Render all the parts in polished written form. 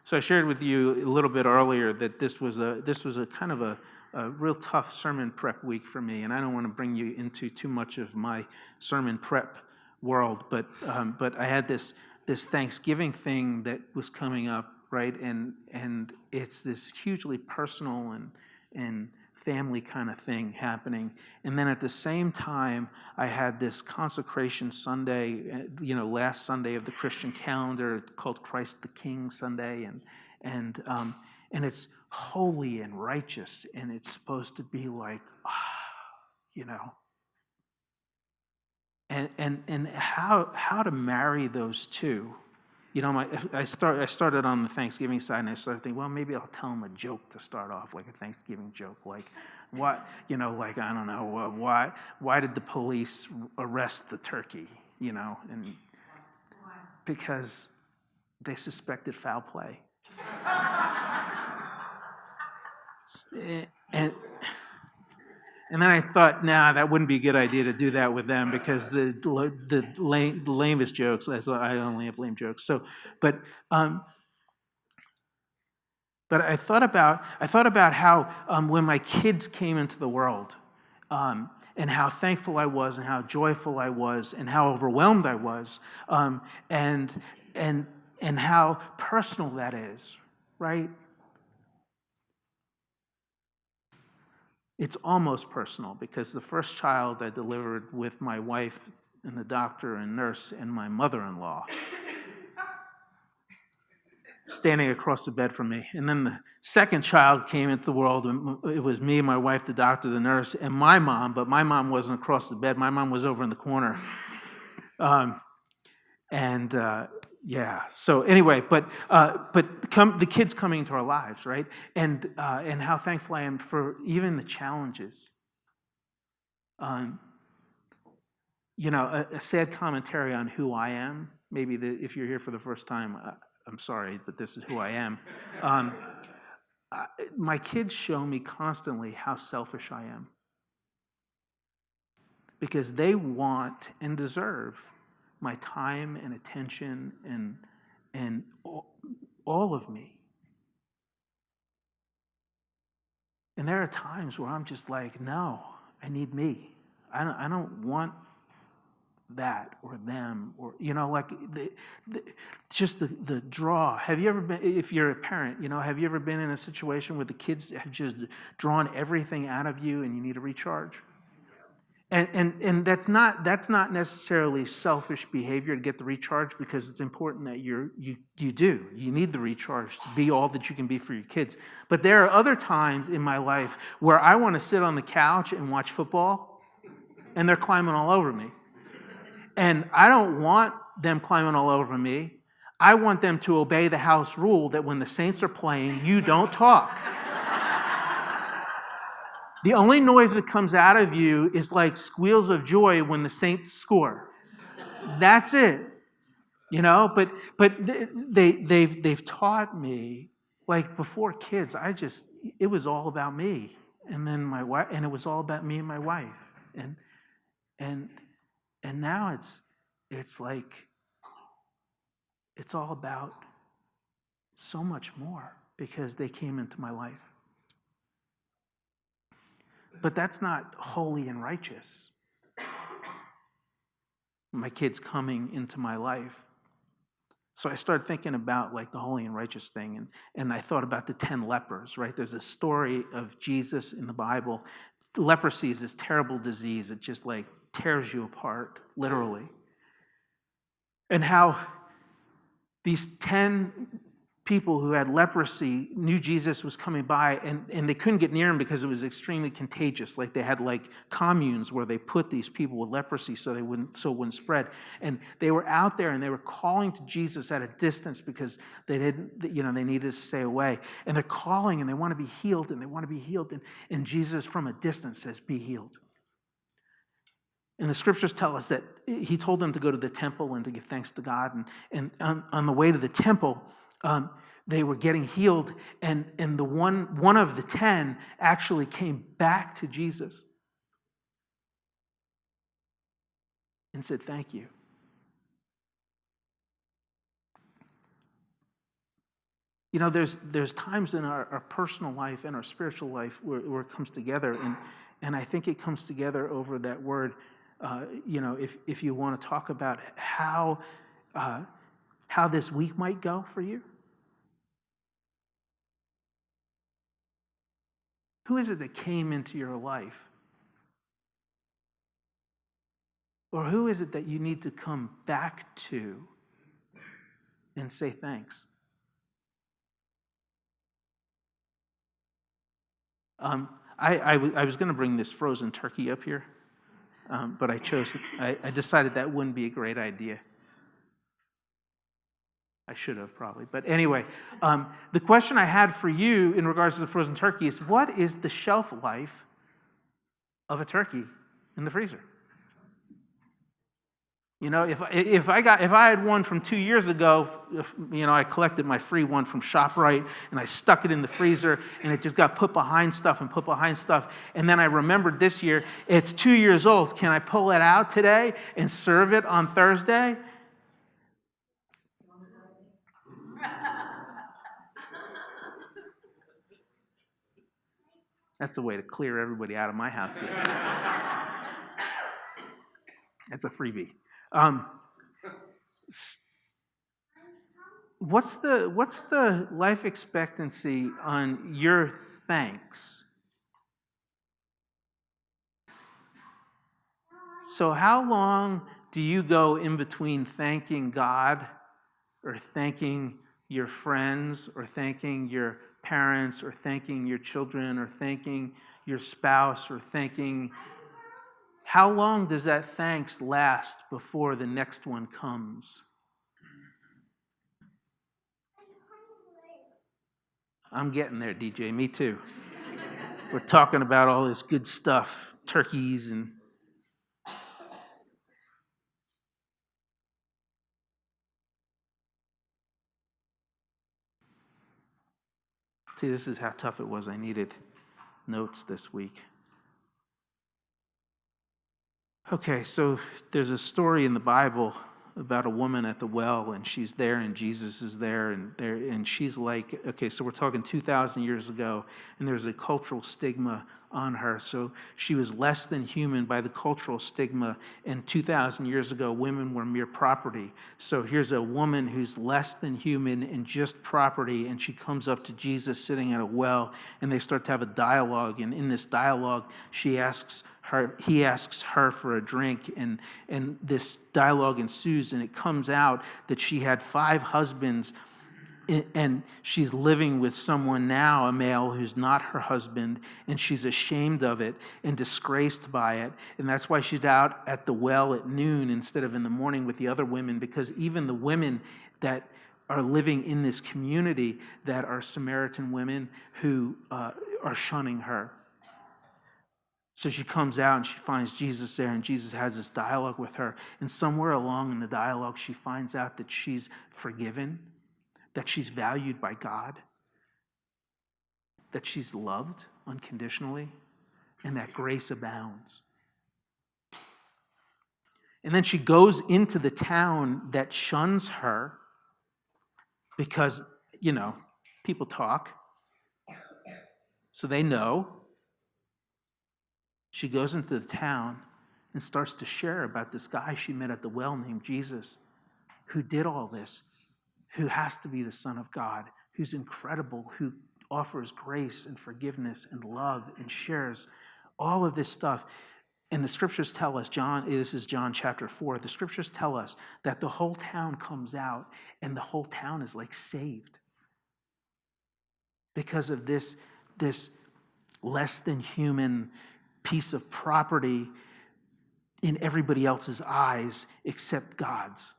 So I shared with you a little bit earlier that this was a kind of a real tough sermon prep week for me, and I don't want to bring you into too much of my sermon prep world, but I had this Thanksgiving thing that was coming up, right? And it's this hugely personal and family kind of thing happening. And then at the same time, I had this consecration Sunday, last Sunday of the Christian calendar called Christ the King Sunday, and it's holy and righteous, and it's supposed to be like, and how to marry those two. I started on the Thanksgiving side, and I started thinking, well, maybe I'll tell them a joke to start off, like a Thanksgiving joke, like, what, like, I don't know, why did the police arrest the turkey, and because they suspected foul play. And then I thought, that wouldn't be a good idea to do that with them, because the lamest jokes, I only have lame jokes. So, but I thought about how when my kids came into the world, and how thankful I was, and how joyful I was, and how overwhelmed I was, and how personal that is, right? It's almost personal, because the first child I delivered with my wife and the doctor and nurse and my mother-in-law standing across the bed from me. And then the second child came into the world, and it was me, my wife, the doctor, the nurse, and my mom, but my mom wasn't across the bed. My mom was over in the corner. So anyway, but the kids coming into our lives, right? And how thankful I am for even the challenges. A sad commentary on who I am. Maybe if you're here for the first time, I'm sorry, but this is who I am. My kids show me constantly how selfish I am, because they want and deserve my time and attention and all of me. And there are times where I'm just like, no, I need me. I don't want that or them, or just the draw. Have you ever been, if you're a parent, have you ever been in a situation where the kids have just drawn everything out of you and you need to recharge? And that's not necessarily selfish behavior to get the recharge, because it's important that you need the recharge to be all that you can be for your kids. But there are other times in my life where I want to sit on the couch and watch football, and they're climbing all over me. And I don't want them climbing all over me. I want them to obey the house rule that when the Saints are playing, you don't talk. The only noise that comes out of you is like squeals of joy when the Saints score. That's it. But they've taught me, like, before kids, it was all about me, and then my wife, and it was all about me and my wife, and now it's like it's all about so much more, because they came into my life. But that's not holy and righteous. My kids coming into my life. So I started thinking about, like, the holy and righteous thing, and I thought about the 10 lepers, right? There's a story of Jesus in the Bible. Leprosy is this terrible disease. It just, like, tears you apart, literally. And how these 10 people who had leprosy knew Jesus was coming by, and they couldn't get near him because it was extremely contagious. Like, they had like communes where they put these people with leprosy so it wouldn't spread. And they were out there and they were calling to Jesus at a distance because they needed to stay away. And they're calling and they want to be healed, and they want to be healed. And Jesus from a distance says, "Be healed." And the scriptures tell us that he told them to go to the temple and to give thanks to God. And on the way to the temple, they were getting healed, and the one of the 10 actually came back to Jesus and said, "Thank you." There's times in our personal life and our spiritual life where it comes together, and I think it comes together over that word. If you want to talk about how this week might go for you, who is it that came into your life, or who is it that you need to come back to and say thanks? I was going to bring this frozen turkey up here, but I decided that wouldn't be a great idea. I should have probably. But anyway, the question I had for you in regards to the frozen turkey is, what is the shelf life of a turkey in the freezer? If I had one from 2 years ago, I collected my free one from ShopRite and I stuck it in the freezer and it just got put behind stuff, and then I remembered this year it's 2 years old. Can I pull it out today and serve it on Thursday? That's the way to clear everybody out of my house. That's a freebie. What's the life expectancy on your thanks? So how long do you go in between thanking God or thanking your friends or thanking your parents or thanking your children or thanking your spouse or thanking... How long does that thanks last before the next one comes? I'm getting there, DJ. Me too. We're talking about all this good stuff, turkeys and... See, this is how tough it was. I needed notes this week. Okay, so there's a story in the Bible about a woman at the well, and she's there, and Jesus is there, and she's like, okay, so we're talking 2,000 years ago, and there's a cultural stigma on her. So she was less than human by the cultural stigma, and 2,000 years ago, women were mere property. So here's a woman who's less than human and just property, and she comes up to Jesus sitting at a well, and they start to have a dialogue, and in this dialogue, he asks her for a drink, and this dialogue ensues, and it comes out that she had 5 husbands, and she's living with someone now, a male who's not her husband, and she's ashamed of it and disgraced by it, and that's why she's out at the well at noon instead of in the morning with the other women, because even the women that are living in this community that are Samaritan women who are shunning her. So she comes out and she finds Jesus there, and Jesus has this dialogue with her. And somewhere along in the dialogue, she finds out that she's forgiven, that she's valued by God, that she's loved unconditionally, and that grace abounds. And then she goes into the town that shuns her because, people talk, so they know. She goes into the town and starts to share about this guy she met at the well named Jesus, who did all this, who has to be the Son of God, who's incredible, who offers grace and forgiveness and love and shares all of this stuff. And the scriptures tell us, this is John chapter 4, the scriptures tell us that the whole town comes out and the whole town is like saved because of this less than human piece of property in everybody else's eyes except God's.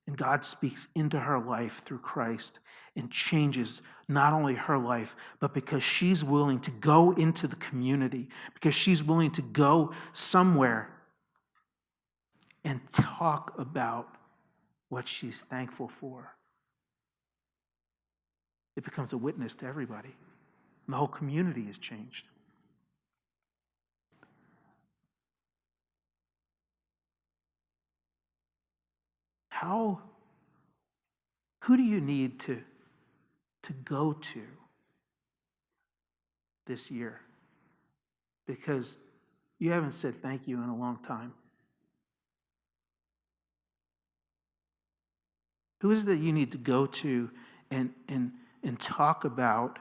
And God speaks into her life through Christ and changes not only her life, but because she's willing to go into the community, because she's willing to go somewhere and talk about what she's thankful for. It becomes a witness to everybody. And the whole community is changed. How Who do you need to go to this year? Because you haven't said thank you in a long time. Who is it that you need to go to and talk about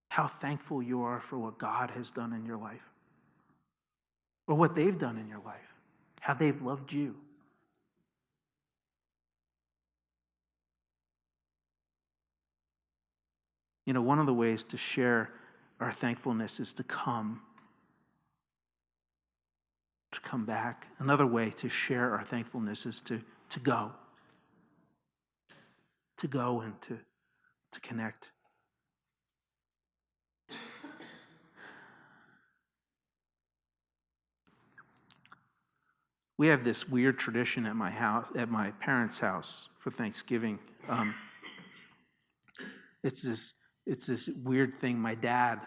how thankful you are for what God has done in your life? Or what they've done in your life? How they've loved you? You know, one of the ways to share our thankfulness is to come back. Another way to share our thankfulness is to go. To go and to connect. We have this weird tradition at my house, at my parents' house for Thanksgiving. It's this weird thing. My dad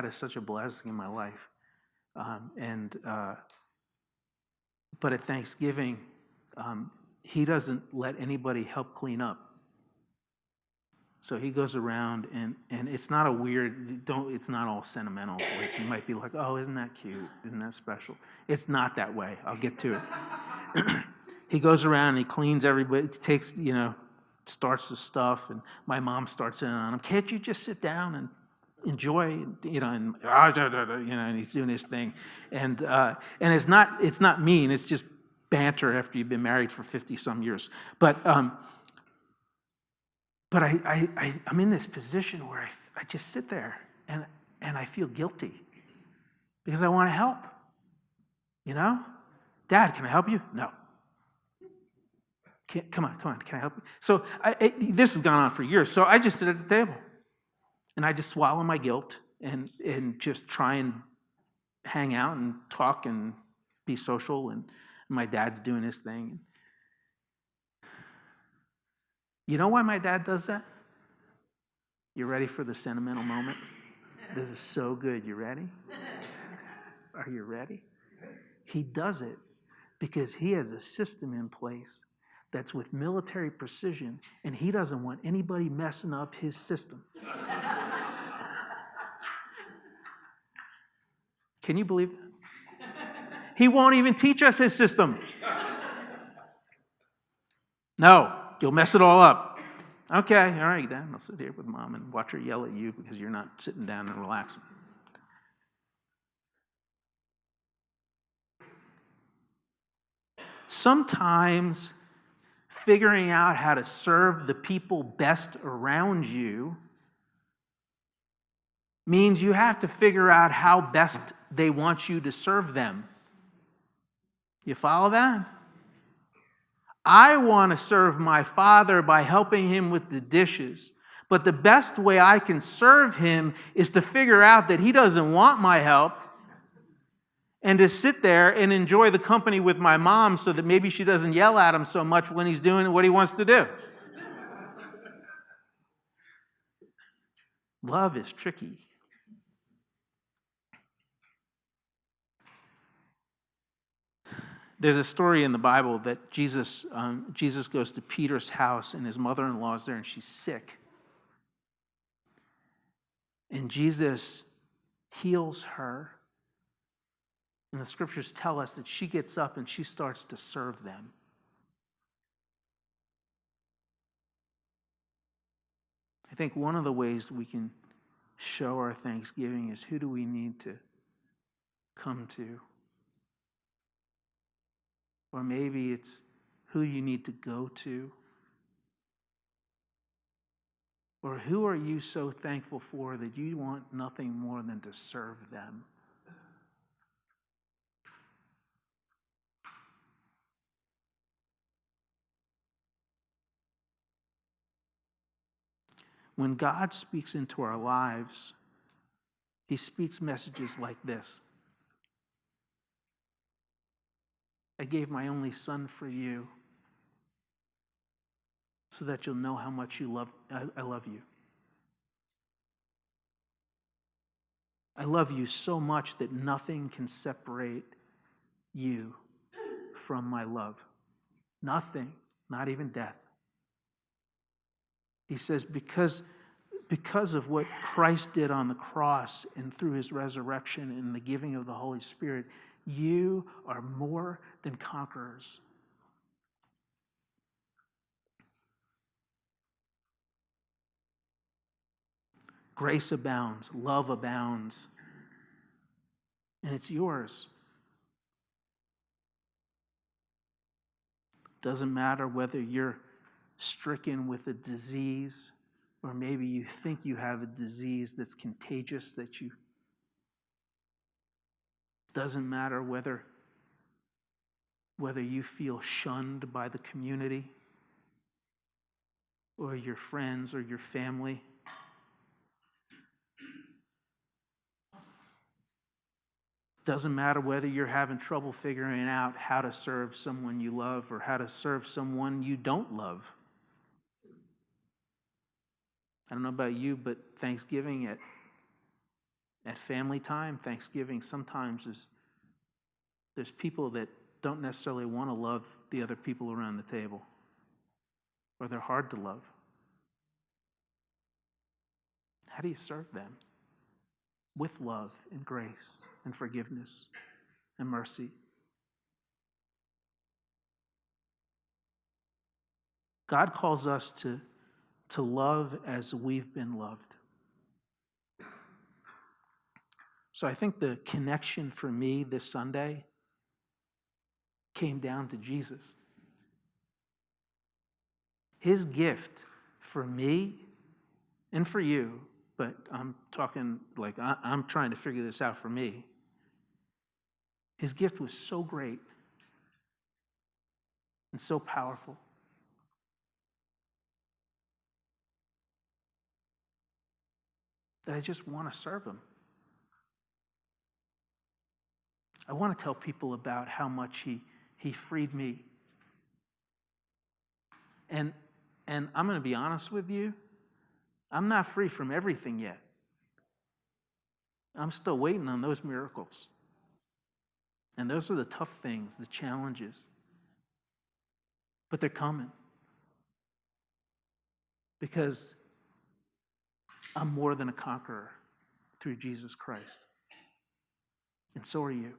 is such a blessing in my life, but at Thanksgiving, he doesn't let anybody help clean up. So he goes around, and it's not it's not all sentimental. Like you might be like, oh, isn't that cute? Isn't that special? It's not that way. I'll get to it. He goes around and he cleans everybody, takes, starts the stuff, and my mom starts in on him. Can't you just sit down and enjoy, and he's doing his thing. And it's not mean, it's just banter after you've been married for 50 some years. But I'm in this position where I just sit there and I feel guilty because I want to help. Dad, can I help you? No. Come on, can I help you? So this has gone on for years. So I just sit at the table and I just swallow my guilt and just try and hang out and talk and be social. And my dad's doing his thing. You know why my dad does that? You ready for the sentimental moment? This is so good. You ready? Are you ready? He does it because he has a system in place that's with military precision, and he doesn't want anybody messing up his system. Can you believe that? He won't even teach us his system. No, you'll mess it all up. Okay, all right, Dad, I'll sit here with Mom and watch her yell at you because you're not sitting down and relaxing. Sometimes figuring out how to serve the people best around you means you have to figure out how best they want you to serve them. You follow that? I want to serve my father by helping him with the dishes, but the best way I can serve him is to figure out that he doesn't want my help and to sit there and enjoy the company with my mom so that maybe she doesn't yell at him so much when he's doing what he wants to do. Love is tricky. There's a story in the Bible that Jesus goes to Peter's house and his mother-in-law is there and she's sick. And Jesus heals her. And the scriptures tell us that she gets up and she starts to serve them. I think one of the ways we can show our thanksgiving is who do we need to come to? Or maybe it's who you need to go to. Or who are you so thankful for that you want nothing more than to serve them? When God speaks into our lives, he speaks messages like this. I gave my only son for you so that you'll know how much I love you. I love you so much that nothing can separate you from my love. Nothing, not even death. He says, because of what Christ did on the cross and through his resurrection and the giving of the Holy Spirit, you are more than conquerors. Grace abounds, love abounds, and it's yours. Doesn't matter whether you're stricken with a disease, or maybe you think you have a disease that's contagious doesn't matter whether you feel shunned by the community or your friends or your family. Doesn't matter whether you're having trouble figuring out how to serve someone you love or how to serve someone you don't love. I don't know about you, but Thanksgiving at family time, Thanksgiving sometimes there's people that don't necessarily want to love the other people around the table, or they're hard to love. How do you serve them? With love and grace and forgiveness and mercy. God calls us to love as we've been loved. So I think the connection for me this Sunday came down to Jesus. His gift for me and for you, but I'm talking like I'm trying to figure this out for me. His gift was so great and so powerful that I just want to serve him. I want to tell people about how much he freed me. And I'm going to be honest with you, I'm not free from everything yet. I'm still waiting on those miracles. And those are the tough things, the challenges. But they're coming. Because I'm more than a conqueror through Jesus Christ. And so are you.